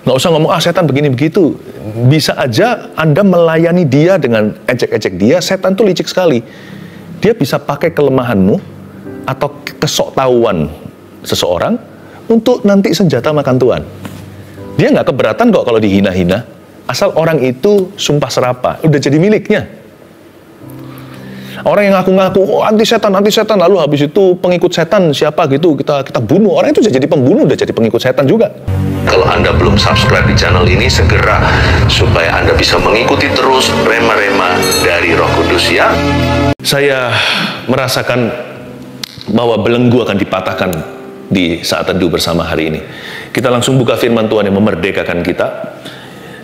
Nggak usah ngomong, setan begini begitu. Bisa aja Anda melayani dia dengan ejek-ejek dia, setan tuh licik sekali. Dia bisa pakai kelemahanmu atau kesoktahuan seseorang untuk nanti senjata makan tuan. Dia nggak keberatan kok kalau dihina-hina, asal orang itu sumpah serapah, udah jadi miliknya. Orang yang ngaku-ngaku anti setan, lalu habis itu pengikut setan siapa gitu kita bunuh, orang itu jadi pembunuh, udah jadi pengikut setan juga. Kalau Anda belum subscribe di channel ini, segera supaya Anda bisa mengikuti terus rema-rema dari Roh Kudus ya. Saya merasakan bahwa belenggu akan dipatahkan di saat teduh bersama hari ini. Kita langsung buka firman Tuhan yang memerdekakan kita,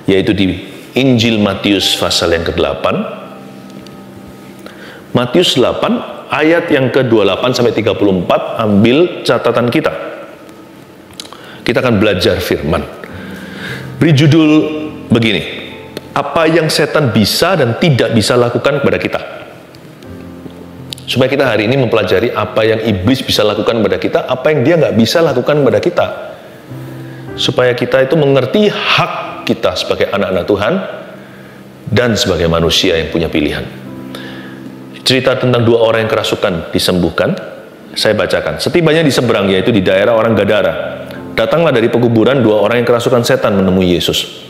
yaitu di Injil Matius pasal yang ke-8. Matius 8 ayat yang ke-28 sampai 34, ambil catatan kita. Kita akan belajar firman. Beri judul begini, apa yang setan bisa dan tidak bisa lakukan kepada kita. Supaya kita hari ini mempelajari apa yang iblis bisa lakukan kepada kita, apa yang dia nggak bisa lakukan kepada kita. Supaya kita itu mengerti hak kita sebagai anak-anak Tuhan dan sebagai manusia yang punya pilihan. Cerita tentang dua orang yang kerasukan disembuhkan, saya bacakan. Setibanya di seberang, yaitu di daerah orang Gadara, datanglah dari pekuburan dua orang yang kerasukan setan menemui Yesus.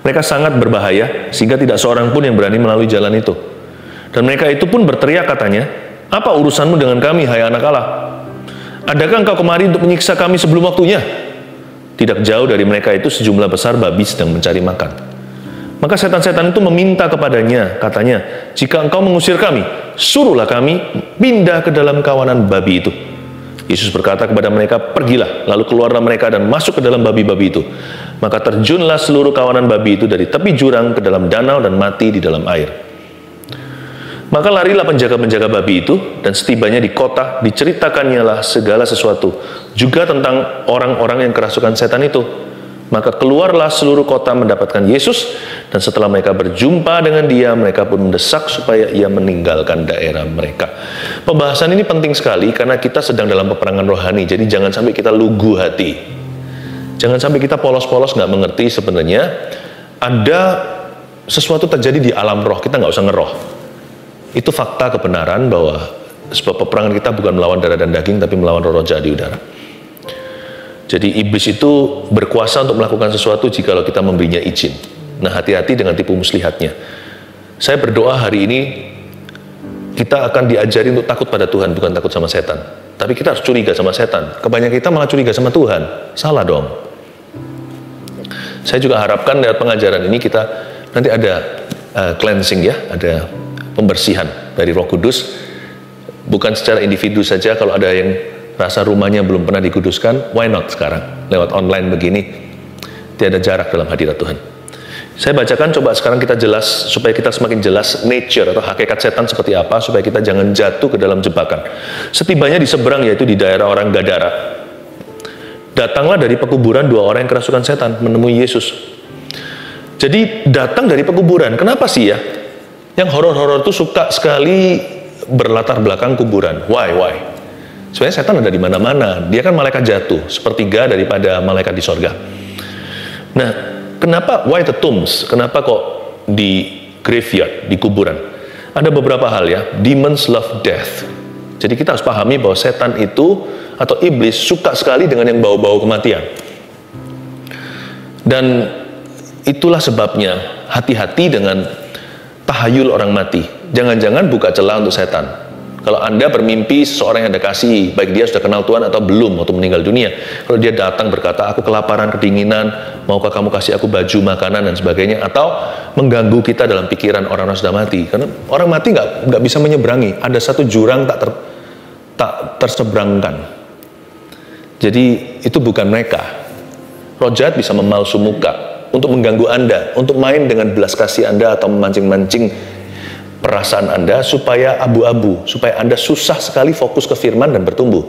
Mereka sangat berbahaya, sehingga tidak seorang pun yang berani melalui jalan itu. Dan mereka itu pun berteriak katanya, apa urusanmu dengan kami, hai anak Allah? Adakah engkau kemari untuk menyiksa kami sebelum waktunya? Tidak jauh dari mereka itu sejumlah besar babi sedang mencari makan. Maka setan-setan itu meminta kepadanya, katanya, jika engkau mengusir kami, suruhlah kami pindah ke dalam kawanan babi itu. Yesus berkata kepada mereka, pergilah, lalu keluarlah mereka dan masuk ke dalam babi-babi itu. Maka terjunlah seluruh kawanan babi itu dari tepi jurang ke dalam danau dan mati di dalam air. Maka larilah penjaga-penjaga babi itu, dan setibanya di kota, diceritakannya lah segala sesuatu, juga tentang orang-orang yang kerasukan setan itu. Maka keluarlah seluruh kota mendapatkan Yesus, dan setelah mereka berjumpa dengan dia, mereka pun mendesak supaya ia meninggalkan daerah mereka. Pembahasan ini penting sekali karena kita sedang dalam peperangan rohani, jadi jangan sampai kita lugu hati. Jangan sampai kita polos-polos nggak mengerti sebenarnya ada sesuatu terjadi di alam roh, kita nggak usah ngeroh. Itu fakta kebenaran bahwa sebab peperangan kita bukan melawan darah dan daging, tapi melawan roh-roh jahat di udara. Jadi iblis itu berkuasa untuk melakukan sesuatu jikalau kita memberinya izin. Nah, hati-hati dengan tipu muslihatnya. Saya berdoa hari ini kita akan diajari untuk takut pada Tuhan, bukan takut sama setan. Tapi kita harus curiga sama setan. Kebanyakan kita malah curiga sama Tuhan. Salah dong. Saya juga harapkan lewat pengajaran ini kita nanti ada cleansing ya, ada pembersihan dari Roh Kudus. Bukan secara individu saja, kalau ada yang rasa rumahnya belum pernah dikuduskan, why not sekarang? Lewat online begini, tiada jarak dalam hadirat Tuhan. Saya bacakan, coba sekarang kita jelas, supaya kita semakin jelas nature atau hakikat setan seperti apa, supaya kita jangan jatuh ke dalam jebakan. Setibanya di seberang, yaitu di daerah orang Gadara, datanglah dari pekuburan dua orang yang kerasukan setan menemui Yesus. Jadi datang dari pekuburan, kenapa sih ya? Yang horor-horor itu suka sekali berlatar belakang kuburan. Why? Sebenarnya setan ada di mana-mana. Dia kan malaikat jatuh, sepertiga daripada malaikat di sorga. Nah, kenapa why the tombs? Kenapa kok di graveyard, di kuburan? Ada beberapa hal ya. Demons love death. Jadi kita harus pahami bahwa setan itu atau iblis suka sekali dengan yang bau-bau kematian. Dan itulah sebabnya hati-hati dengan tahayul orang mati. Jangan-jangan buka celah untuk setan. Kalau Anda bermimpi seseorang yang Anda kasih, baik dia sudah kenal Tuhan atau belum waktu meninggal dunia, kalau dia datang berkata, aku kelaparan, kedinginan, maukah kamu kasih aku baju, makanan, dan sebagainya, atau mengganggu kita dalam pikiran orang-orang sudah mati. Karena orang mati nggak bisa menyeberangi, ada satu jurang tak terseberangkan. Jadi itu bukan mereka. Roh jahat bisa memalsu muka untuk mengganggu Anda, untuk main dengan belas kasih Anda atau memancing-mancing perasaan Anda supaya abu-abu, supaya Anda susah sekali fokus ke firman dan bertumbuh.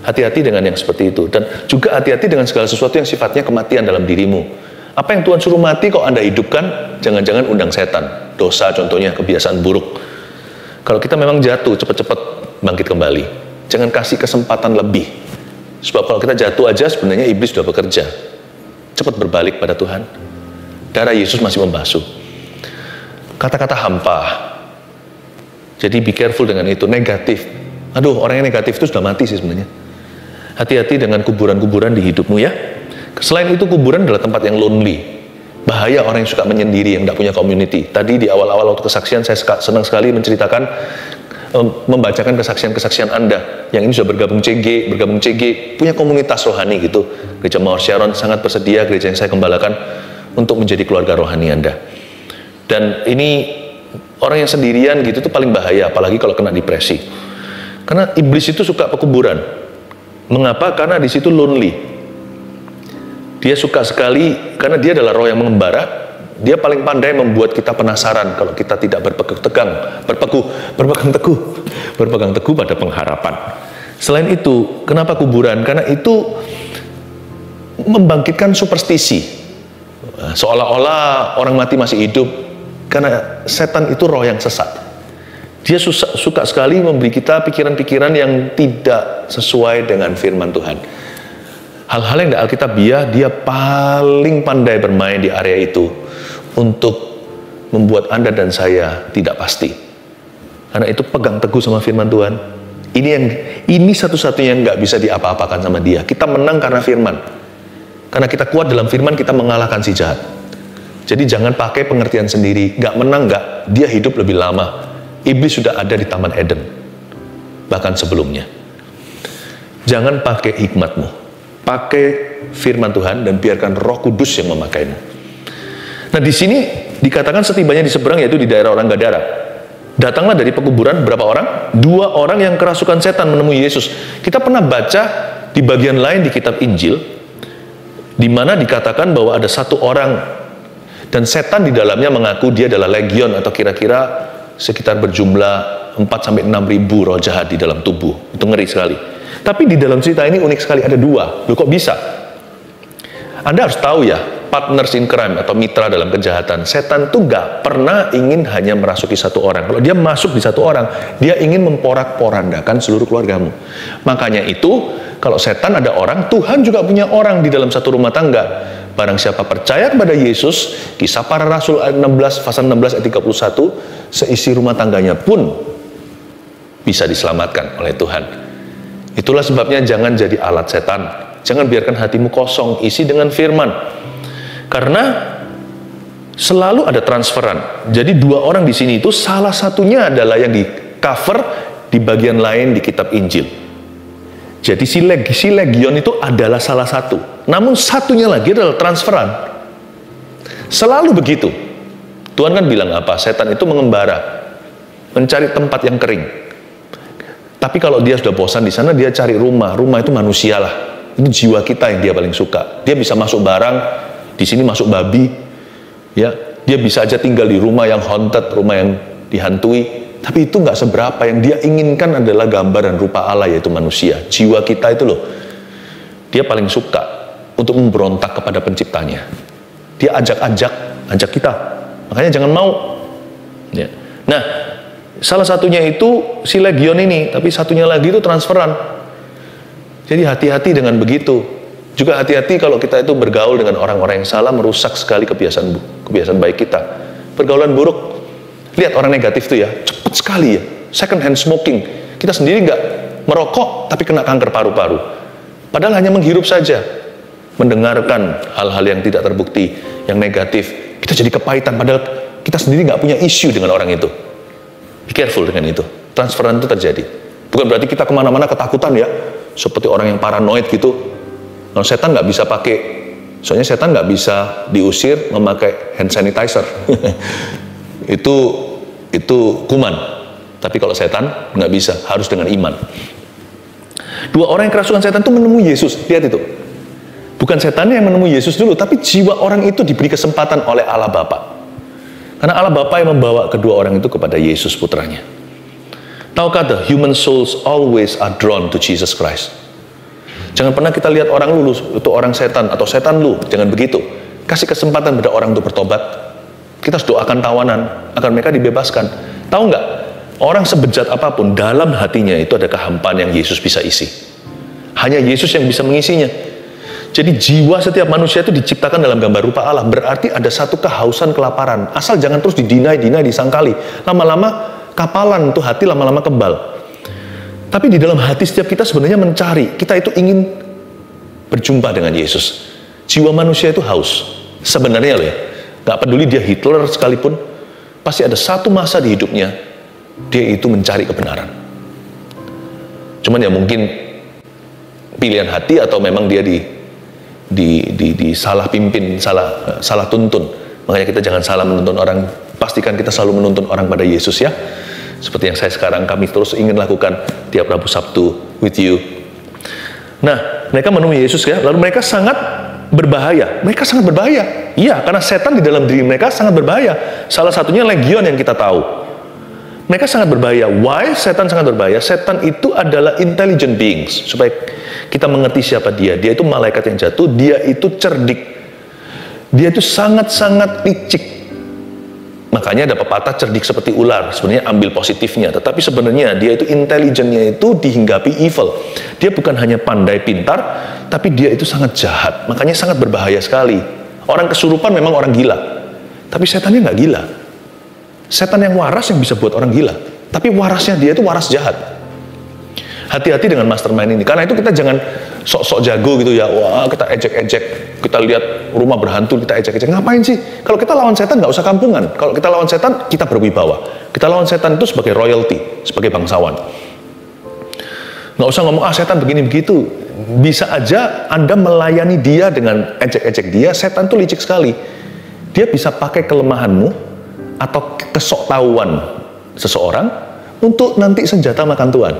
Hati-hati dengan yang seperti itu. Dan juga hati-hati dengan segala sesuatu yang sifatnya kematian dalam dirimu. Apa yang Tuhan suruh mati kok Anda hidupkan, jangan-jangan undang setan. Dosa contohnya, kebiasaan buruk. Kalau kita memang jatuh, cepat-cepat bangkit kembali. Jangan kasih kesempatan lebih. Sebab kalau kita jatuh aja sebenarnya iblis sudah bekerja. sempat berbalik pada Tuhan. Darah Yesus masih membasuh. Kata-kata hampa. Jadi be careful dengan itu, negatif. Aduh, orang yang negatif itu sudah mati sih sebenarnya. Hati-hati dengan kuburan-kuburan di hidupmu ya. Selain itu, kuburan adalah tempat yang lonely. Bahaya orang yang suka menyendiri, yang tidak punya community. Tadi di awal-awal waktu kesaksian, saya senang sekali menceritakan, membacakan kesaksian-kesaksian Anda. Yang ini sudah bergabung CG, punya komunitas rohani gitu. Gereja Mawar Sharon sangat bersedia, gereja yang saya gembalakan, untuk menjadi keluarga rohani Anda. Dan ini, orang yang sendirian gitu itu paling bahaya, apalagi kalau kena depresi. Karena iblis itu suka pekuburan. Mengapa? Karena di situ lonely. Dia suka sekali, karena dia adalah roh yang mengembara. Dia paling pandai membuat kita penasaran kalau kita tidak berpegang teguh pada pengharapan. Selain itu, kenapa kuburan? Karena itu membangkitkan superstisi. Seolah-olah orang mati masih hidup, karena setan itu roh yang sesat. Dia suka sekali memberi kita pikiran-pikiran yang tidak sesuai dengan firman Tuhan. Hal-hal yang tidak alkitabiah, dia paling pandai bermain di area itu untuk membuat Anda dan saya tidak pasti. Karena itu pegang teguh sama firman Tuhan. Ini satu-satunya yang nggak bisa diapa-apakan sama dia. Kita menang karena firman. Karena kita kuat dalam firman, kita mengalahkan si jahat. Jadi jangan pakai pengertian sendiri. Nggak menang, nggak. Dia hidup lebih lama. Iblis sudah ada di Taman Eden, bahkan sebelumnya. Jangan pakai hikmatmu, pakai firman Tuhan dan biarkan Roh Kudus yang memakaimu. Nah, di sini dikatakan setibanya di seberang, yaitu di daerah orang Gadara. Datanglah dari pekuburan berapa orang? 2 orang yang kerasukan setan menemui Yesus. Kita pernah baca di bagian lain di kitab Injil, di mana dikatakan bahwa ada 1 orang dan setan di dalamnya mengaku dia adalah legion, atau kira-kira sekitar berjumlah 4-6 ribu roh jahat di dalam tubuh. Itu ngeri sekali. Tapi di dalam cerita ini unik sekali, ada 2. Loh, kok bisa? Anda harus tahu ya, partners in crime atau mitra dalam kejahatan. Setan tuh gak pernah ingin hanya merasuki 1 orang. Kalau dia masuk di 1 orang, dia ingin memporak-porandakan seluruh keluargamu. Makanya itu, kalau setan ada orang, Tuhan juga punya orang di dalam satu rumah tangga. Barang siapa percaya kepada Yesus, Kisah Para Rasul ayat 16, pasal 16 ayat 31, seisi rumah tangganya pun bisa diselamatkan oleh Tuhan. Itulah sebabnya jangan jadi alat setan. Jangan biarkan hatimu kosong, isi dengan firman. Karena selalu ada transferan. Jadi 2 orang di sini itu salah satunya adalah yang di cover di bagian lain di kitab Injil. Jadi si legion itu adalah salah satu. Namun satunya lagi adalah transferan. Selalu begitu. Tuhan kan bilang apa? Setan itu mengembara, mencari tempat yang kering. Tapi kalau dia sudah bosan di sana, dia cari rumah. Rumah itu manusia lah. Itu jiwa kita yang dia paling suka. Dia bisa masuk barang, di sini masuk babi. Ya, dia bisa aja tinggal di rumah yang haunted, rumah yang dihantui. Tapi itu nggak seberapa. Yang dia inginkan adalah gambar dan rupa Allah, yaitu manusia. Jiwa kita itu loh, dia paling suka untuk memberontak kepada penciptanya. Dia ajak kita. Makanya jangan mau. Ya. Nah, salah satunya itu si legion ini, tapi satunya lagi itu transferan. Jadi hati-hati dengan begitu. Juga hati-hati kalau kita itu bergaul dengan orang-orang yang salah, merusak sekali kebiasaan baik kita. Pergaulan buruk. Lihat orang negatif itu ya, cepat sekali ya. Second hand smoking. Kita sendiri nggak merokok, tapi kena kanker paru-paru. Padahal hanya menghirup saja. Mendengarkan hal-hal yang tidak terbukti, yang negatif. Kita jadi kepahitan, padahal kita sendiri nggak punya isu dengan orang itu. Be careful dengan itu. Transferan itu terjadi. Bukan berarti kita kemana-mana ketakutan ya. Seperti orang yang paranoid gitu. Kalau setan nggak bisa pakai, soalnya setan nggak bisa diusir memakai hand sanitizer. itu kuman. Tapi kalau setan nggak bisa, harus dengan iman. 2 orang yang kerasukan setan itu menemui Yesus. Lihat itu. Bukan setannya yang menemui Yesus dulu, tapi jiwa orang itu diberi kesempatan oleh Allah Bapa. Karena Allah Bapa yang membawa kedua orang itu kepada Yesus putranya. Tahukah the human souls always are drawn to Jesus Christ? Jangan pernah kita lihat orang lu itu orang setan atau setan lu, jangan begitu. Kasih kesempatan pada orang untuk bertobat. Kita harus doakan tawanan agar mereka dibebaskan. Tahu nggak? Orang sebejat apapun, dalam hatinya itu ada kehampaan yang Yesus bisa isi. Hanya Yesus yang bisa mengisinya. Jadi jiwa setiap manusia itu diciptakan dalam gambar rupa Allah. Berarti ada satu kehausan, kelaparan. Asal jangan terus didinai, disangkali. Lama-lama kapalan tuh hati, lama-lama kebal. Tapi di dalam hati setiap kita sebenarnya mencari. Kita itu ingin berjumpa dengan Yesus. Jiwa manusia itu haus. Sebenarnya loh ya. Gak peduli dia Hitler sekalipun. Pasti ada satu masa di hidupnya. Dia itu mencari kebenaran. Cuman ya mungkin pilihan hati atau memang dia salah pimpin, salah tuntun. Makanya kita jangan salah menuntun orang. Pastikan kita selalu menuntun orang pada Yesus ya. Seperti yang kami terus ingin lakukan tiap Rabu Sabtu with you. Nah, mereka menemui Yesus ya. Lalu mereka sangat berbahaya. Mereka sangat berbahaya. Iya, karena setan di dalam diri mereka sangat berbahaya. Salah satunya legion yang kita tahu. Mereka sangat berbahaya. Why? Setan sangat berbahaya. Setan itu adalah intelligent beings. Supaya kita mengerti siapa dia. Dia itu malaikat yang jatuh. Dia itu cerdik. Dia itu sangat-sangat licik. Makanya ada pepatah cerdik seperti ular. Sebenarnya ambil positifnya. Tetapi sebenarnya dia itu intelijennya itu dihinggapi evil. Dia bukan hanya pandai pintar, tapi dia itu sangat jahat. Makanya sangat berbahaya sekali. Orang kesurupan memang orang gila. Tapi setannya nggak gila. Setan yang waras yang bisa buat orang gila. Tapi warasnya dia itu waras jahat. Hati-hati dengan mastermind ini. Karena itu kita jangan sok-sok jago gitu ya. Wah, kita ejek-ejek. Kita lihat rumah berhantu, kita ejek-ejek. Ngapain sih? Kalau kita lawan setan nggak usah kampungan. Kalau kita lawan setan, kita berwibawa. Kita lawan setan itu sebagai royalty, sebagai bangsawan. Nggak usah ngomong, setan begini begitu. Bisa aja Anda melayani dia dengan ejek-ejek dia. Setan tuh licik sekali. Dia bisa pakai kelemahanmu atau kesoktahuan seseorang untuk nanti senjata makan Tuhan.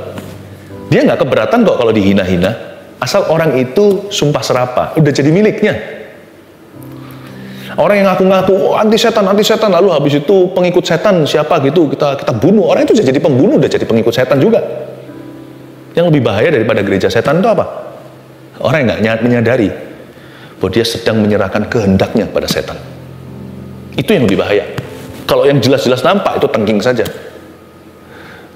Dia nggak keberatan kok kalau dihina-hina, asal orang itu sumpah serapah, udah jadi miliknya. Orang yang ngaku-ngaku anti setan, lalu habis itu pengikut setan siapa gitu kita bunuh, orang itu jadi pembunuh, udah jadi pengikut setan juga. Yang lebih bahaya daripada gereja setan itu apa? Orang yang nggak menyadari bahwa dia sedang menyerahkan kehendaknya pada setan. Itu yang lebih bahaya. Kalau yang jelas-jelas nampak itu tengking saja.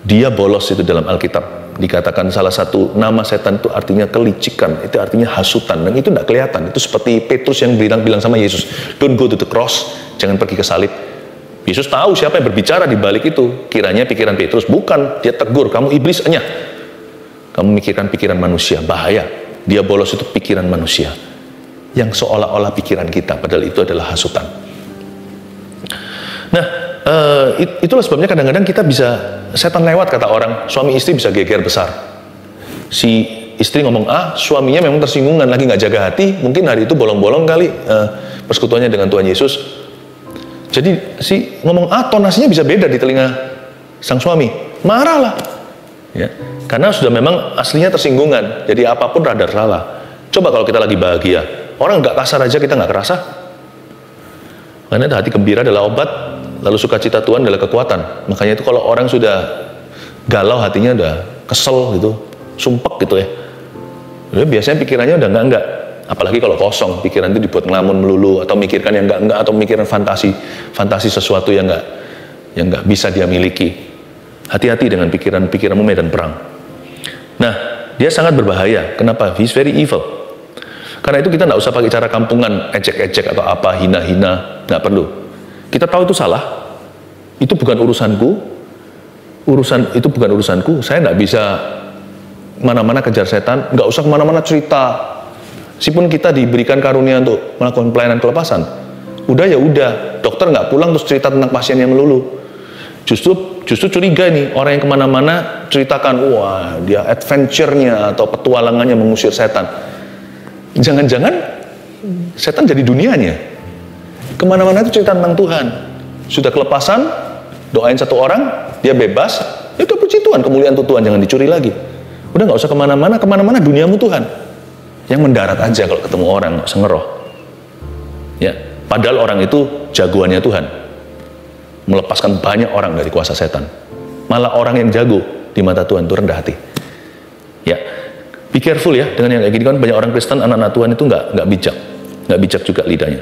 Dia bolos itu dalam Alkitab. Dikatakan salah satu nama setan itu artinya kelicikan, itu artinya hasutan, dan itu tidak kelihatan. Itu seperti Petrus yang bilang sama Yesus, don't go to the cross, jangan pergi ke salib. Yesus tahu siapa yang berbicara di balik itu. Kiranya pikiran Petrus, bukan. Dia tegur, kamu iblis enyah. Kamu mikirkan pikiran manusia, bahaya. Dia bolos itu pikiran manusia. Yang seolah-olah pikiran kita, padahal itu adalah hasutan. Nah, itulah sebabnya kadang-kadang kita bisa setan lewat, kata orang, suami istri bisa geger besar. Si istri ngomong suaminya memang tersinggungan, lagi nggak jaga hati, mungkin hari itu bolong-bolong kali persekutuannya dengan Tuhan Yesus. Jadi si ngomong tonasinya bisa beda di telinga sang suami, marahlah, ya, karena sudah memang aslinya tersinggungan. Jadi apapun rada salah. Coba kalau kita lagi bahagia, orang nggak kasar aja kita nggak kerasa. Karena hati gembira adalah obat. Lalu sukacita Tuhan adalah kekuatan. Makanya itu kalau orang sudah galau hatinya udah kesel gitu, sumpek gitu ya. Biasanya pikirannya udah enggak. Apalagi kalau kosong, pikiran itu dibuat ngelamun melulu atau mikirkan yang enggak atau mikiran fantasi sesuatu yang enggak bisa dia miliki. Hati-hati dengan pikiran-pikiranmu medan perang. Nah, dia sangat berbahaya. Kenapa? He's very evil. Karena itu kita enggak usah pakai cara kampungan, ejek-ejek atau apa, hina-hina, enggak perlu. Kita tahu itu salah, itu bukan urusanku, itu bukan urusanku, saya nggak bisa mana-mana kejar setan, nggak usah kemana-mana cerita, meskipun kita diberikan karunia untuk melakukan pelayanan kelepasan, udah ya udah, dokter nggak pulang terus cerita tentang pasiennya melulu, justru curiga nih, orang yang kemana-mana ceritakan, wah dia adventure-nya atau petualangannya mengusir setan, jangan-jangan setan jadi dunianya. Kemana-mana itu cerita tentang Tuhan. Sudah kelepasan, doain satu orang, dia bebas, itu puji Tuhan, kemuliaan untuk Tuhan, jangan dicuri lagi. Udah nggak usah kemana-mana duniamu Tuhan. Yang mendarat aja kalau ketemu orang, nggak usah ngeroh. Ya, padahal orang itu jagoannya Tuhan. Melepaskan banyak orang dari kuasa setan. Malah orang yang jago di mata Tuhan itu rendah hati. Ya, be careful ya dengan yang kayak gini kan, banyak orang Kristen, anak-anak Tuhan itu nggak bijak juga lidahnya.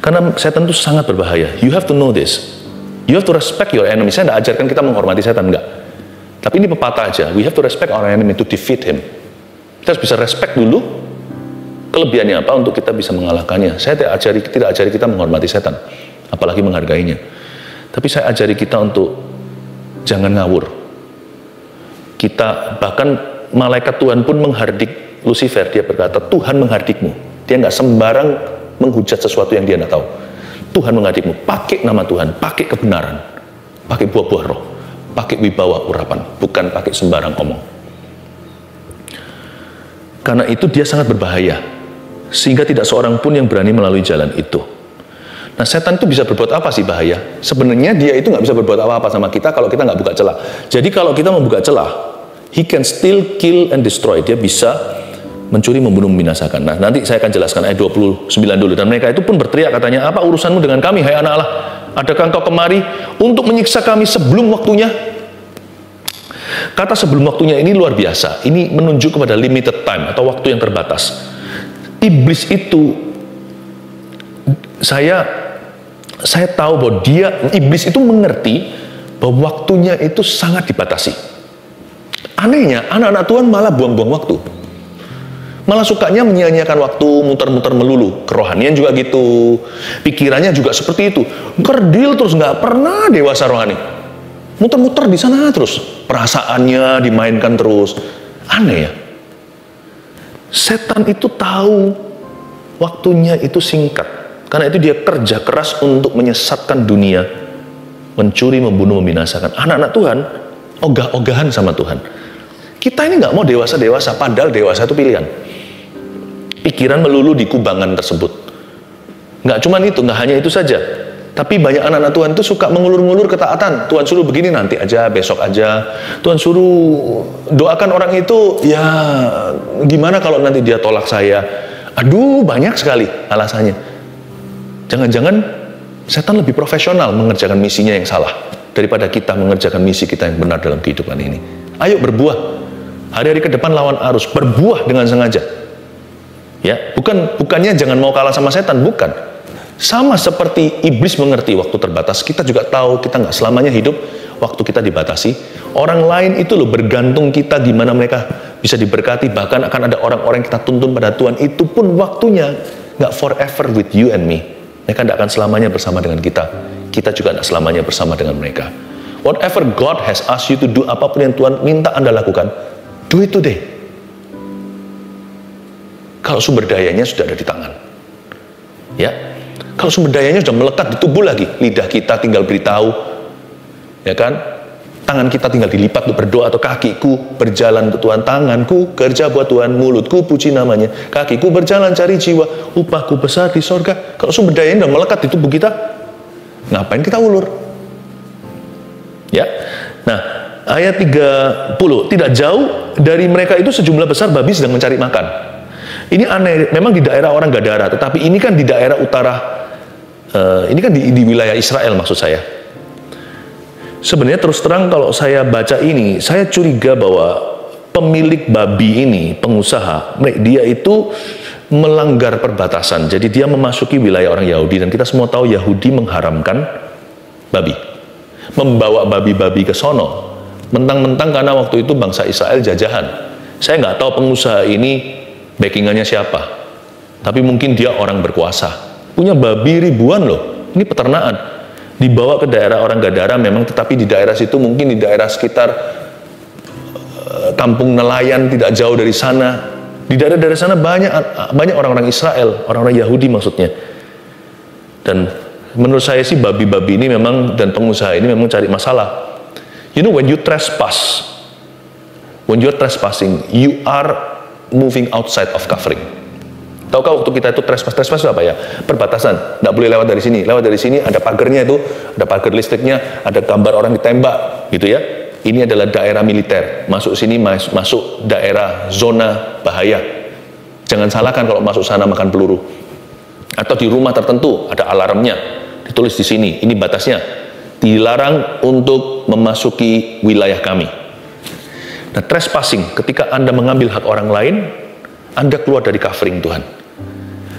Karena setan itu sangat berbahaya. You have to know this. You have to respect your enemy. Saya tidak ajarkan kita menghormati setan, enggak. Tapi ini pepatah aja. We have to respect our enemy to defeat him. Kita harus bisa respect dulu, Kelebihannya apa untuk kita bisa mengalahkannya? Saya tidak ajari kita menghormati setan, apalagi menghargainya. Tapi saya ajari kita untuk jangan ngawur. Kita, bahkan malaikat Tuhan pun menghardik Lucifer. Dia berkata, Tuhan menghardikmu. Dia nggak sembarang menghujat sesuatu yang dia nggak tahu. Tuhan menghardikmu. Pakai nama Tuhan, pakai kebenaran, pakai buah-buah roh, pakai wibawa urapan, bukan pakai sembarang omong. Karena itu dia sangat berbahaya, sehingga tidak seorang pun yang berani melalui jalan itu. Nah, setan itu bisa berbuat apa sih bahaya? Sebenarnya dia itu nggak bisa berbuat apa-apa sama kita kalau kita nggak buka celah. Jadi kalau kita membuka celah, he can still kill and destroy. Dia bisa mencuri, membunuh, membinasakan. Nah, nanti saya akan jelaskan ayat 29 dulu. Dan mereka itu pun berteriak katanya, apa urusanmu dengan kami, hai anak Allah? Adakah engkau kemari untuk menyiksa kami sebelum waktunya? Kata sebelum waktunya ini luar biasa. Ini menunjuk kepada limited time atau waktu yang terbatas. Iblis itu, saya tahu bahwa iblis itu mengerti bahwa waktunya itu sangat dibatasi. Anehnya, anak-anak Tuhan malah buang-buang waktu. Malah sukanya menyia-nyiakan waktu, muter-muter melulu. Kerohanian juga gitu. Pikirannya juga seperti itu. Kerdil terus, nggak pernah dewasa rohani. Muter-muter di sana terus. Perasaannya dimainkan terus. Aneh ya. Setan itu tahu waktunya itu singkat. Karena itu dia kerja keras untuk menyesatkan dunia. Mencuri, membunuh, membinasakan. Anak-anak Tuhan ogah-ogahan sama Tuhan. Kita ini nggak mau dewasa-dewasa, padahal dewasa itu pilihan. Pikiran melulu di kubangan tersebut. Nggak cuma itu, nggak hanya itu saja. Tapi banyak anak-anak Tuhan itu suka mengulur-ngulur ketaatan. Tuhan suruh begini, nanti aja, besok aja. Tuhan suruh doakan orang itu, ya gimana kalau nanti dia tolak saya. Aduh, banyak sekali alasannya. Jangan-jangan setan lebih profesional mengerjakan misinya yang salah daripada kita mengerjakan misi kita yang benar dalam kehidupan ini. Ayo berbuah. Hari-hari ke depan lawan arus, berbuah dengan sengaja. Ya, bukannya jangan mau kalah sama setan, bukan. Sama seperti iblis mengerti waktu terbatas, kita juga tahu kita nggak selamanya hidup, waktu kita dibatasi. Orang lain itu loh bergantung kita gimana mereka bisa diberkati, bahkan akan ada orang-orang yang kita tuntun pada Tuhan, itu pun waktunya nggak forever with you and me. Mereka tidak akan selamanya bersama dengan kita. Kita juga tidak selamanya bersama dengan mereka. Whatever God has asked you to do, apapun yang Tuhan minta Anda lakukan, do it today. Kalau sumber dayanya sudah ada di tangan. Ya. Kalau sumber dayanya sudah melekat di tubuh lagi, lidah kita tinggal beritahu. Ya kan? Tangan kita tinggal dilipat untuk berdoa, atau kakiku berjalan untuk Tuhan, tanganku kerja buat Tuhan, mulutku puji namanya, kakiku berjalan cari jiwa, upahku besar di sorga. Kalau sumber dayanya sudah melekat di tubuh kita, ngapain kita ulur? Ya. Nah, ayat 30, tidak jauh dari mereka itu sejumlah besar babi sedang mencari makan. Ini aneh, memang di daerah orang Gadara, tetapi ini kan di daerah utara, ini kan di wilayah Israel maksud saya. Sebenarnya terus terang kalau saya baca ini, saya curiga bahwa pemilik babi ini, pengusaha, dia itu melanggar perbatasan. Jadi dia memasuki wilayah orang Yahudi, dan kita semua tahu Yahudi mengharamkan babi. Membawa babi-babi ke sono, mentang-mentang karena waktu itu bangsa Israel jajahan. Saya nggak tahu pengusaha ini backingannya siapa, tapi mungkin dia orang berkuasa, punya babi ribuan loh. Ini peternakan dibawa ke daerah orang Gadara memang, tetapi di daerah situ mungkin di daerah sekitar kampung nelayan tidak jauh dari sana. Di daerah-daerah sana banyak orang-orang Israel, orang-orang Yahudi maksudnya. Dan menurut saya sih babi-babi ini memang, dan pengusaha ini memang cari masalah. You know, when you trespass, when you're trespassing, you are moving outside of covering. Tahukah waktu kita itu trespass itu apa ya? Perbatasan, tidak boleh lewat dari sini. Lewat dari sini ada pagernya itu, ada pagar listriknya, ada gambar orang ditembak, gitu ya. Ini adalah daerah militer. Masuk sini masuk daerah zona bahaya. Jangan salahkan kalau masuk sana makan peluru. Atau di rumah tertentu ada alarmnya, ditulis di sini, ini batasnya. Dilarang untuk memasuki wilayah kami. Nah, trespassing, ketika Anda mengambil hak orang lain, Anda keluar dari covering Tuhan.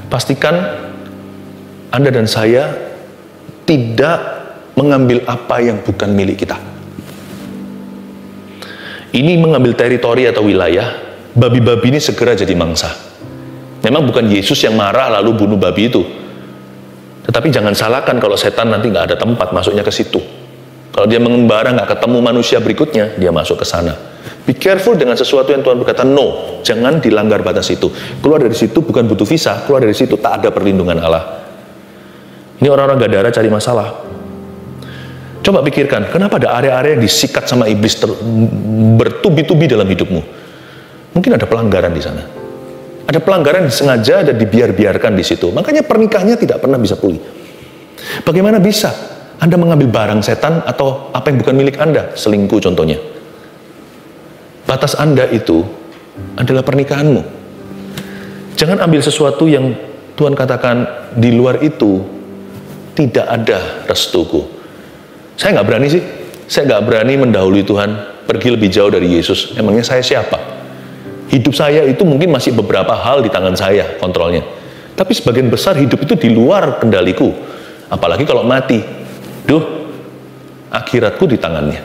Pastikan Anda dan saya tidak mengambil apa yang bukan milik kita. Ini mengambil teritori atau wilayah, babi-babi ini segera jadi mangsa. Memang bukan Yesus yang marah lalu bunuh babi itu. Tetapi jangan salahkan kalau setan nanti nggak ada tempat masuknya ke situ. Kalau dia mengembara nggak ketemu manusia berikutnya, dia masuk ke sana. Be careful dengan sesuatu yang Tuhan berkata, no, jangan dilanggar batas itu. Keluar dari situ bukan butuh visa, keluar dari situ tak ada perlindungan Allah. Ini orang-orang Gadara cari masalah. Coba pikirkan, kenapa ada area-area yang disikat sama iblis bertubi-tubi dalam hidupmu? Mungkin ada pelanggaran di sana. Ada pelanggaran yang sengaja dan dibiarkan di situ. Makanya pernikahannya tidak pernah bisa pulih. Bagaimana bisa Anda mengambil barang setan atau apa yang bukan milik Anda? Selingkuh contohnya. Batas Anda itu adalah pernikahanmu. Jangan ambil sesuatu yang Tuhan katakan di luar itu tidak ada restuku. Saya nggak berani sih. Saya nggak berani mendahului Tuhan, pergi lebih jauh dari Yesus. Emangnya saya siapa? Hidup saya itu mungkin masih beberapa hal di tangan saya kontrolnya. Tapi sebagian besar hidup itu di luar kendaliku. Apalagi kalau mati. Duh, akhiratku di tangannya.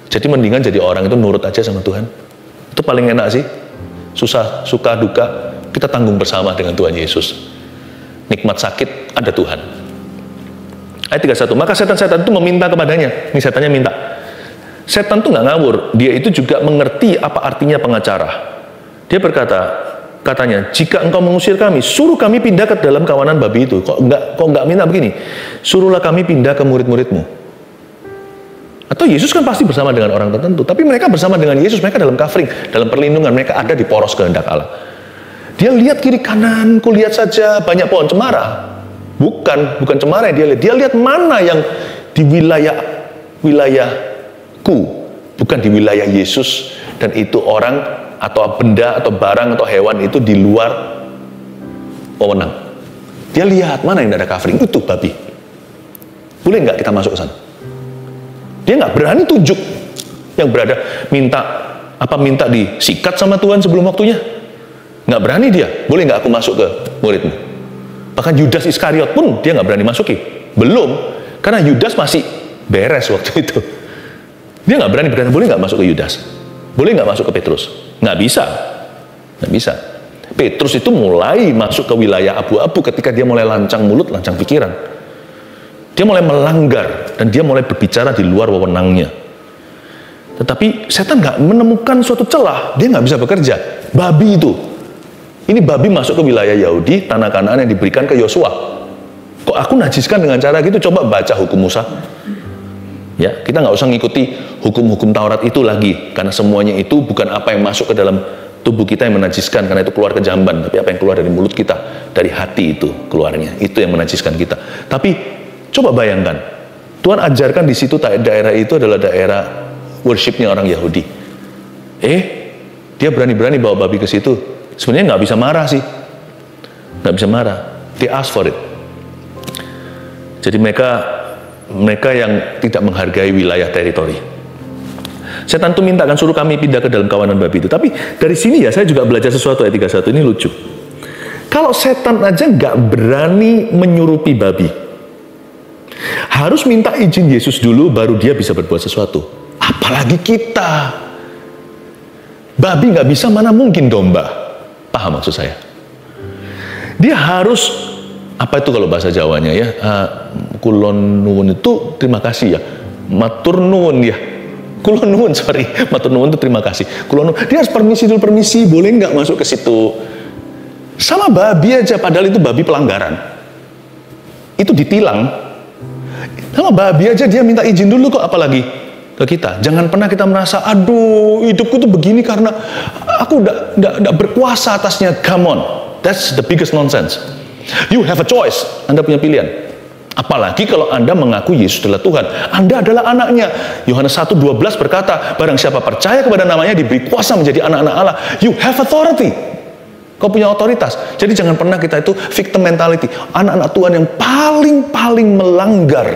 Jadi mendingan jadi orang itu nurut aja sama Tuhan. Itu paling enak sih. Susah, suka, duka, kita tanggung bersama dengan Tuhan Yesus. Nikmat sakit, ada Tuhan. Ayat 31, maka setan-setan itu meminta kepadanya. Ini setannya minta. Setan itu nggak ngawur, dia itu juga mengerti apa artinya pengacara. Dia berkata, katanya, jika engkau mengusir kami, suruh kami pindah ke dalam kawanan babi itu. Kok nggak minta begini? Suruhlah kami pindah ke murid-muridmu. Atau Yesus kan pasti bersama dengan orang tertentu, tapi mereka bersama dengan Yesus, mereka dalam covering, dalam perlindungan, mereka ada di poros kehendak Allah. Dia lihat kiri kanan, lihat saja banyak pohon cemara. Bukan cemara yang dia lihat. Dia lihat mana yang di wilayahku, bukan di wilayah Yesus, dan itu orang atau benda atau barang atau hewan itu di luar wewenang. Dia lihat mana yang ada covering, itu babi. Boleh nggak kita masuk ke sana? Dia nggak berani tunjuk yang berada minta disikat sama Tuhan sebelum waktunya. Nggak berani dia. Boleh nggak aku masuk ke muridmu? Bahkan Yudas Iskariot pun dia nggak berani masuki. Belum, karena Yudas masih beres waktu itu. Dia nggak berani berkata, boleh nggak masuk ke Yudas? Boleh nggak masuk ke Petrus? Nggak bisa. Nggak bisa. Petrus itu mulai masuk ke wilayah abu-abu ketika dia mulai lancang mulut, lancang pikiran. Dia mulai melanggar dan dia mulai berbicara di luar wewenangnya. Tetapi setan nggak menemukan suatu celah, dia nggak bisa bekerja. Babi itu, ini babi masuk ke wilayah Yahudi, tanah Kanaan yang diberikan ke Yosua. Kok aku najiskan dengan cara gitu? Coba baca hukum Musa. Ya, kita nggak usah ngikuti hukum-hukum Taurat itu lagi, karena semuanya itu bukan apa yang masuk ke dalam tubuh kita yang menajiskan, karena itu keluar ke jamban, tapi apa yang keluar dari mulut kita, dari hati itu keluarnya, itu yang menajiskan kita. Tapi coba bayangkan, Tuhan ajarkan di situ daerah itu adalah daerah worshipnya orang Yahudi. Dia berani-berani bawa babi ke situ. Sebenarnya nggak bisa marah sih, nggak bisa marah. They ask for it. Jadi mereka yang tidak menghargai wilayah teritori. Setan itu minta kan suruh kami pindah ke dalam kawanan babi itu. Tapi dari sini ya saya juga belajar sesuatu ayat 31 ini lucu. Kalau setan aja nggak berani menyurupi babi, harus minta izin Yesus dulu baru dia bisa berbuat sesuatu. Apalagi kita. Babi nggak bisa, mana mungkin domba. Paham maksud saya? Dia harus, apa itu kalau bahasa Jawanya ya, kulon nuwun itu terima kasih ya, matur nuwun ya, kulon nuwun matur nuwun itu terima kasih. Kulon nuwun, dia harus permisi dulu, permisi, boleh nggak masuk ke situ. Sama babi aja, padahal itu babi pelanggaran. Itu ditilang. Sama babi aja dia minta izin dulu kok, apalagi ke kita. Jangan pernah kita merasa, aduh hidupku tuh begini karena aku udah berkuasa atasnya. Come on, that's the biggest nonsense. You have a choice. Anda punya pilihan. Apalagi kalau Anda mengaku Yesus adalah Tuhan. Anda adalah anaknya. Yohanes 1:12 berkata, barang siapa percaya kepada namanya diberi kuasa menjadi anak-anak Allah. You have authority. Kau punya otoritas. Jadi jangan pernah kita itu victim mentality. Anak-anak Tuhan yang paling melanggar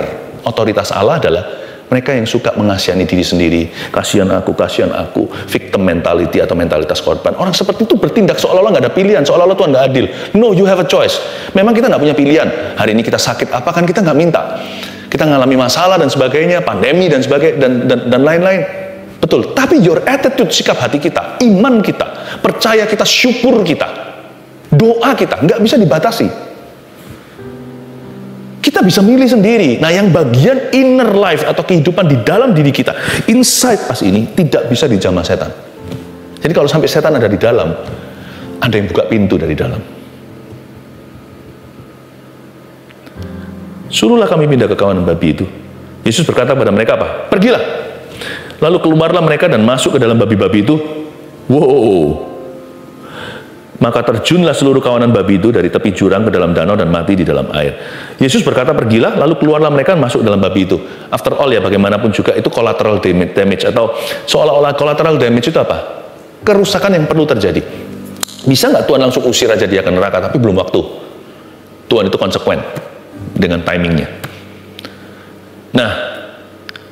otoritas Allah adalah mereka yang suka mengasihani diri sendiri. Kasihan aku. Victim mentality atau mentalitas korban. Orang seperti itu bertindak seolah-olah nggak ada pilihan, seolah-olah Tuhan nggak adil. No, you have a choice. Memang kita nggak punya pilihan. Hari ini kita sakit apa kan kita nggak minta. Kita ngalami masalah dan sebagainya, pandemi dan sebagainya dan lain-lain. Betul. Tapi your attitude, sikap hati kita, iman kita, percaya kita, syukur kita, Doa kita nggak bisa dibatasi. Kita bisa milih sendiri. Nah, yang bagian inner life atau kehidupan di dalam diri kita, inside us ini tidak bisa dijamah setan. Jadi kalau sampai setan ada di dalam, ada yang buka pintu dari dalam. Suruhlah kami pindah ke kawanan babi itu. Yesus berkata pada mereka apa? Pergilah. Lalu keluarlah mereka dan masuk ke dalam babi-babi itu. Wow. Maka terjunlah seluruh kawanan babi itu dari tepi jurang ke dalam danau dan mati di dalam air. Yesus berkata pergilah, lalu keluarlah mereka dan masuk dalam babi itu. After all ya, bagaimanapun juga itu collateral damage, atau seolah-olah collateral damage itu apa? Kerusakan yang perlu terjadi. Bisa nggak Tuhan langsung usir aja dia ke neraka, tapi belum waktu. Tuhan itu konsekuen dengan timingnya. Nah,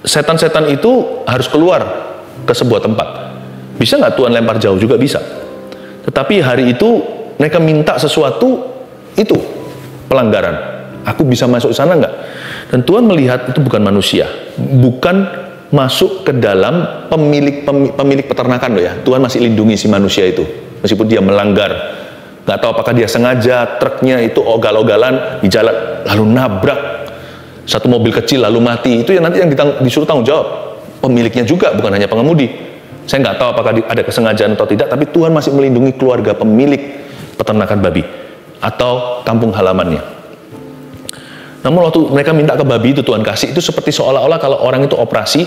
setan-setan itu harus keluar ke sebuah tempat. Bisa nggak Tuhan lempar jauh? Juga bisa. Tetapi hari itu mereka minta sesuatu, itu pelanggaran. Aku bisa masuk sana nggak? Dan Tuhan melihat itu bukan manusia, bukan masuk ke dalam pemilik peternakan loh ya. Tuhan masih lindungi si manusia itu, meskipun dia melanggar. Nggak tahu apakah dia sengaja, truknya itu ogal-ogalan di jalan, lalu nabrak satu mobil kecil lalu mati. Itu yang nanti yang disuruh tanggung jawab pemiliknya juga, bukan hanya pengemudi. Saya nggak tahu apakah ada kesengajaan atau tidak, tapi Tuhan masih melindungi keluarga pemilik peternakan babi atau kampung halamannya. Namun waktu mereka minta ke babi itu Tuhan kasih, itu seperti seolah-olah kalau orang itu operasi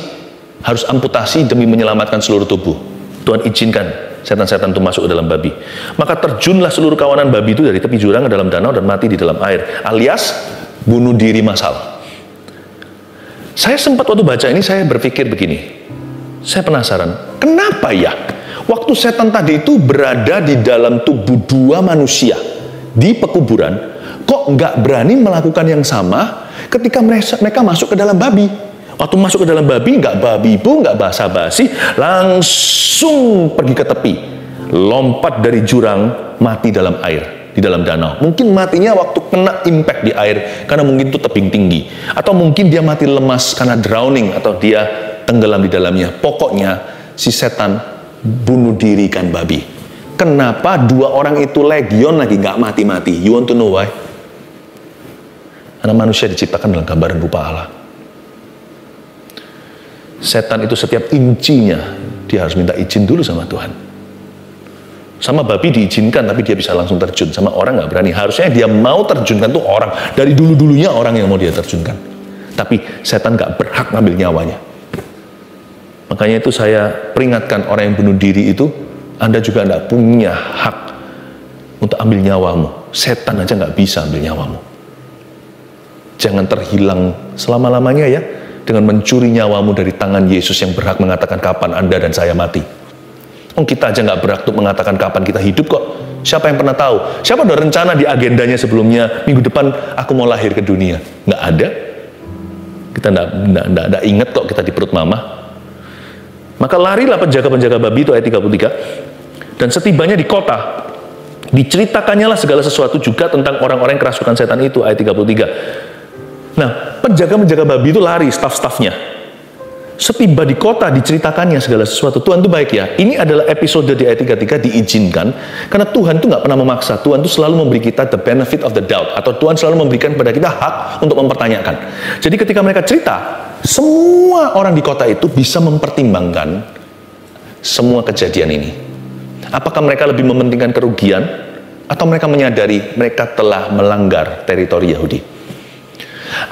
harus amputasi demi menyelamatkan seluruh tubuh. Tuhan izinkan setan-setan itu masuk ke dalam babi. Maka terjunlah seluruh kawanan babi itu dari tepi jurang ke dalam danau dan mati di dalam air, alias bunuh diri massal. Saya sempat waktu baca ini saya berpikir begini. Saya penasaran, kenapa ya waktu setan tadi itu berada di dalam tubuh dua manusia di pekuburan, kok nggak berani melakukan yang sama ketika mereka masuk ke dalam babi? Waktu masuk ke dalam babi, nggak babi bu, nggak basa-basi, langsung pergi ke tepi, lompat dari jurang, mati dalam air, di dalam danau. Mungkin matinya waktu kena impact di air, karena mungkin itu tebing tinggi, atau mungkin dia mati lemas karena drowning, atau dia tenggelam di dalamnya. Pokoknya si setan bunuh diri ikan babi. Kenapa dua orang itu legion lagi nggak mati-mati? You want to know why? Karena manusia diciptakan dalam gambaran rupa Allah. Setan itu setiap incinya dia harus minta izin dulu sama Tuhan. Sama babi diizinkan tapi dia bisa langsung terjun. Sama orang nggak berani. Harusnya dia mau terjunkan tuh orang. Dari dulu-dulunya orang yang mau dia terjunkan. Tapi setan nggak berhak ngambil nyawanya. Makanya itu saya peringatkan orang yang bunuh diri itu, Anda juga tidak punya hak untuk ambil nyawamu. Setan aja nggak bisa ambil nyawamu. Jangan terhilang selama-lamanya ya, dengan mencuri nyawamu dari tangan Yesus yang berhak mengatakan kapan Anda dan saya mati. Kita aja nggak berhak untuk mengatakan kapan kita hidup kok. Siapa yang pernah tahu? Siapa udah rencana di agendanya sebelumnya, minggu depan aku mau lahir ke dunia? Nggak ada. Kita nggak ingat kok kita di perut mama. Maka larilah penjaga-penjaga babi itu ayat 33. Dan setibanya di kota, diceritakannya lah segala sesuatu juga tentang orang-orang yang kerasukan setan itu, ayat 33. Nah, penjaga-penjaga babi itu lari, staf-stafnya. Setiba di kota diceritakannya segala sesuatu. Tuhan itu baik ya. Ini adalah episode di ayat 33 diizinkan, karena Tuhan itu nggak pernah memaksa. Tuhan itu selalu memberi kita the benefit of the doubt, atau Tuhan selalu memberikan kepada kita hak untuk mempertanyakan. Jadi ketika mereka cerita, semua orang di kota itu bisa mempertimbangkan semua kejadian ini. Apakah mereka lebih mementingkan kerugian, atau mereka menyadari mereka telah melanggar teritori Yahudi?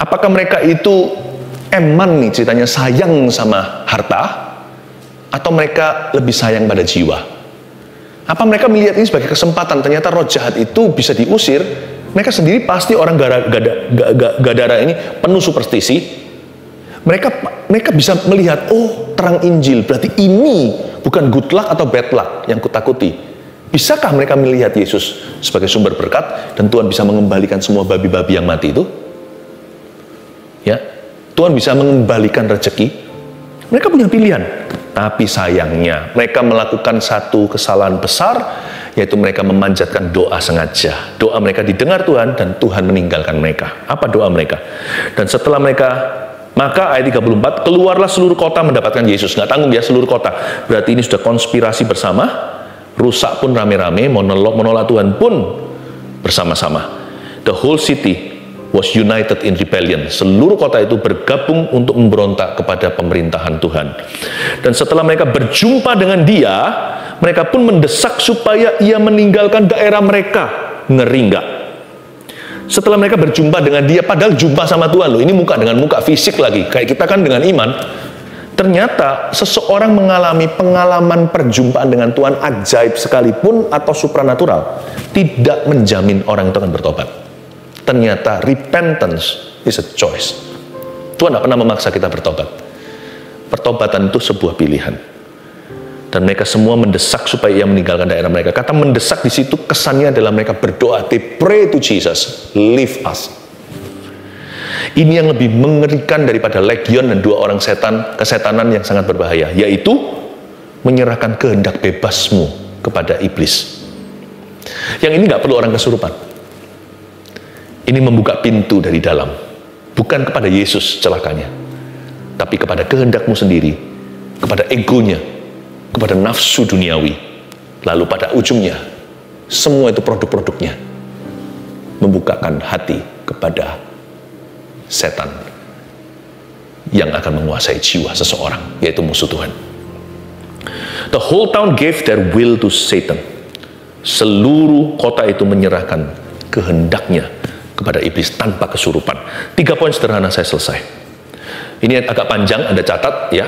Apakah mereka itu eman nih ceritanya, sayang sama harta, atau mereka lebih sayang pada jiwa? Apa mereka melihat ini sebagai kesempatan? Ternyata roh jahat itu bisa diusir. Mereka sendiri pasti orang Gadara ini penuh superstisi. Mereka bisa melihat, oh terang Injil, berarti ini bukan good luck atau bad luck yang kutakuti. Bisakah mereka melihat Yesus sebagai sumber berkat, dan Tuhan bisa mengembalikan semua babi-babi yang mati itu? Ya, Tuhan bisa mengembalikan rezeki. Mereka punya pilihan. Tapi sayangnya, mereka melakukan satu kesalahan besar, yaitu mereka memanjatkan doa sengaja. Doa mereka didengar Tuhan, dan Tuhan meninggalkan mereka. Apa doa mereka? Dan setelah maka ayat 34, keluarlah seluruh kota mendapatkan Yesus. Nggak tanggung ya, seluruh kota. Berarti ini sudah konspirasi bersama, rusak pun rame-rame, menolak Tuhan pun bersama-sama. The whole city was united in rebellion. Seluruh kota itu bergabung untuk memberontak kepada pemerintahan Tuhan. Dan setelah mereka berjumpa dengan dia, mereka pun mendesak supaya ia meninggalkan daerah mereka. Ngeri nggak? Setelah mereka berjumpa dengan dia, padahal jumpa sama Tuhan loh, ini muka dengan muka, fisik lagi, kayak kita kan dengan iman. Ternyata seseorang mengalami pengalaman perjumpaan dengan Tuhan ajaib sekalipun atau supranatural, tidak menjamin orang itu akan bertobat. Ternyata repentance is a choice. Tuhan tidak pernah memaksa kita bertobat. Pertobatan itu sebuah pilihan. Dan mereka semua mendesak supaya ia meninggalkan daerah mereka. Kata mendesak di situ kesannya adalah mereka berdoa. They pray to Jesus, leave us. Ini yang lebih mengerikan daripada legion dan 2 orang kesetanan yang sangat berbahaya, yaitu menyerahkan kehendak bebasmu kepada iblis. Yang ini nggak perlu orang kesurupan. Ini membuka pintu dari dalam, bukan kepada Yesus celakanya, tapi kepada kehendakmu sendiri, kepada egonya, kepada nafsu duniawi. Lalu pada ujungnya, semua itu produk-produknya membukakan hati kepada setan yang akan menguasai jiwa seseorang, yaitu musuh Tuhan. The whole town gave their will to Satan. Seluruh kota itu menyerahkan kehendaknya kepada iblis tanpa kesurupan. 3 poin sederhana, saya selesai. Ini agak panjang, Anda catat ya.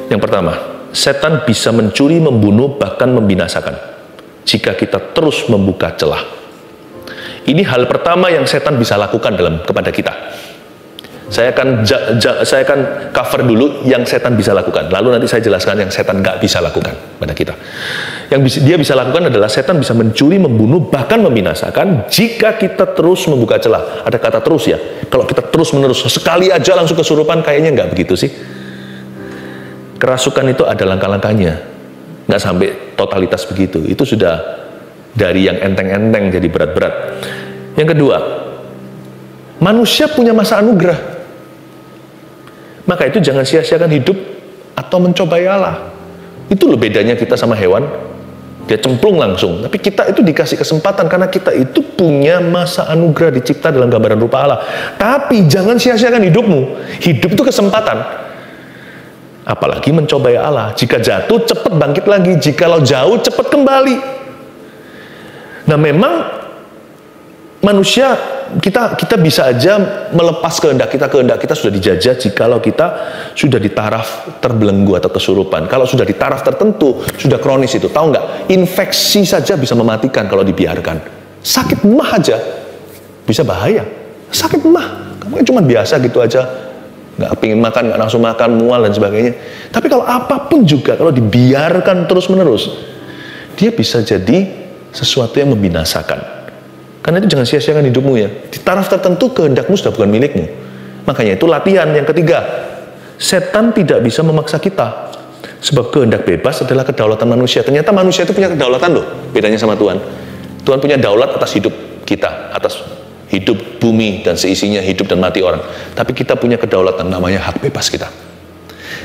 Yang pertama, setan bisa mencuri, membunuh, bahkan membinasakan jika kita terus membuka celah. Ini hal pertama yang setan bisa lakukan kepada kita. Saya akan cover dulu yang setan bisa lakukan, lalu nanti saya jelaskan yang setan nggak bisa lakukan pada kita. Yang dia bisa lakukan adalah setan bisa mencuri, membunuh, bahkan membinasakan jika kita terus membuka celah. Ada kata terus ya. Kalau kita terus-menerus sekali aja langsung kesurupan, kayaknya nggak begitu sih. Kerasukan itu ada langkah-langkahnya, nggak sampai totalitas begitu. Itu sudah dari yang enteng-enteng jadi berat-berat. Yang kedua, manusia punya masa anugerah. Maka itu jangan sia-siakan hidup atau mencobai Allah. Itu loh bedanya kita sama hewan. Dia cemplung langsung. Tapi kita itu dikasih kesempatan karena kita itu punya masa anugerah, dicipta dalam gambaran rupa Allah. Tapi jangan sia-siakan hidupmu. Hidup itu kesempatan. Apalagi mencobai Allah. Jika jatuh, cepat bangkit lagi. Jikalau jauh, cepat kembali. Nah memang manusia, kita bisa aja melepas kehendak kita sudah dijajah jikalau kita sudah di taraf terbelenggu atau kesurupan. Kalau sudah di taraf tertentu, sudah kronis itu. Tahu nggak? Infeksi saja bisa mematikan kalau dibiarkan. Sakit mah aja bisa bahaya. Sakit mah, kamu kan cuma biasa gitu aja, nggak pingin makan, nggak nafsu makan, mual dan sebagainya. Tapi kalau apapun juga, kalau dibiarkan terus-menerus, dia bisa jadi sesuatu yang membinasakan. Karena itu jangan sia-siakan hidupmu ya. Di taraf tertentu kehendakmu sudah bukan milikmu. Makanya itu latihan. Yang ketiga, setan tidak bisa memaksa kita. Sebab kehendak bebas adalah kedaulatan manusia. Ternyata manusia itu punya kedaulatan loh. Bedanya sama Tuhan. Tuhan punya daulat atas hidup kita. Atas hidup bumi dan seisinya, hidup dan mati orang. Tapi kita punya kedaulatan, namanya hak bebas kita.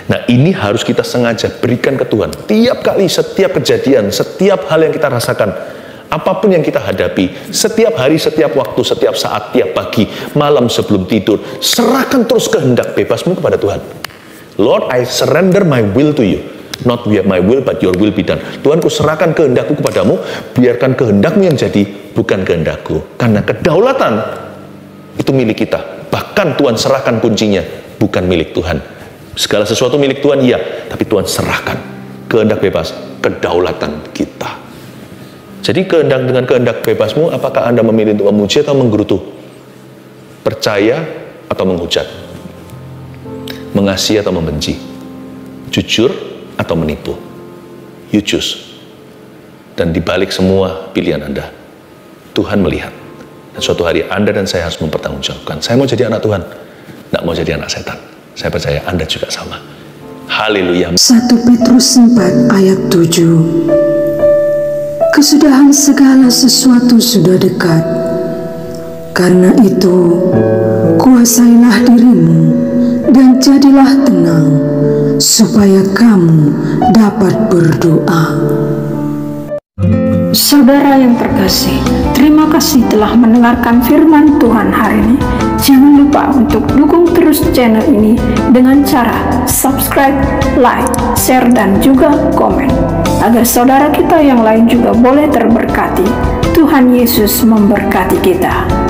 Nah ini harus kita sengaja berikan ke Tuhan. Tiap kali, setiap kejadian, setiap hal yang kita rasakan, apapun yang kita hadapi, setiap hari, setiap waktu, setiap saat, tiap pagi, malam sebelum tidur, serahkan terus kehendak bebasmu kepada Tuhan. Lord, I surrender my will to you. Not my will, but your will be done. Tuhan, ku serahkan kehendakku kepadamu, biarkan kehendakmu yang jadi, bukan kehendakku. Karena kedaulatan itu milik kita. Bahkan Tuhan serahkan kuncinya, bukan milik Tuhan. Segala sesuatu milik Tuhan, iya, tapi Tuhan serahkan kehendak bebas, kedaulatan kita. Jadi dengan kehendak bebasmu, apakah Anda memilih untuk memuji atau menggerutu? Percaya atau menghujat? Mengasihi atau membenci? Jujur atau menipu? You choose. Dan dibalik semua pilihan Anda, Tuhan melihat. Dan suatu hari Anda dan saya harus mempertanggungjawabkan. Saya mau jadi anak Tuhan, tidak mau jadi anak setan. Saya percaya Anda juga sama. Haleluya. 1 Petrus 4 ayat 7. Kesudahan segala sesuatu sudah dekat. Karena itu, kuasailah dirimu dan jadilah tenang, supaya kamu dapat berdoa. Saudara yang terkasih, terima kasih telah mendengarkan firman Tuhan hari ini. Jangan lupa untuk dukung terus channel ini dengan cara subscribe, like, share, dan juga komen, agar saudara kita yang lain juga boleh terberkati. Tuhan Yesus memberkati kita.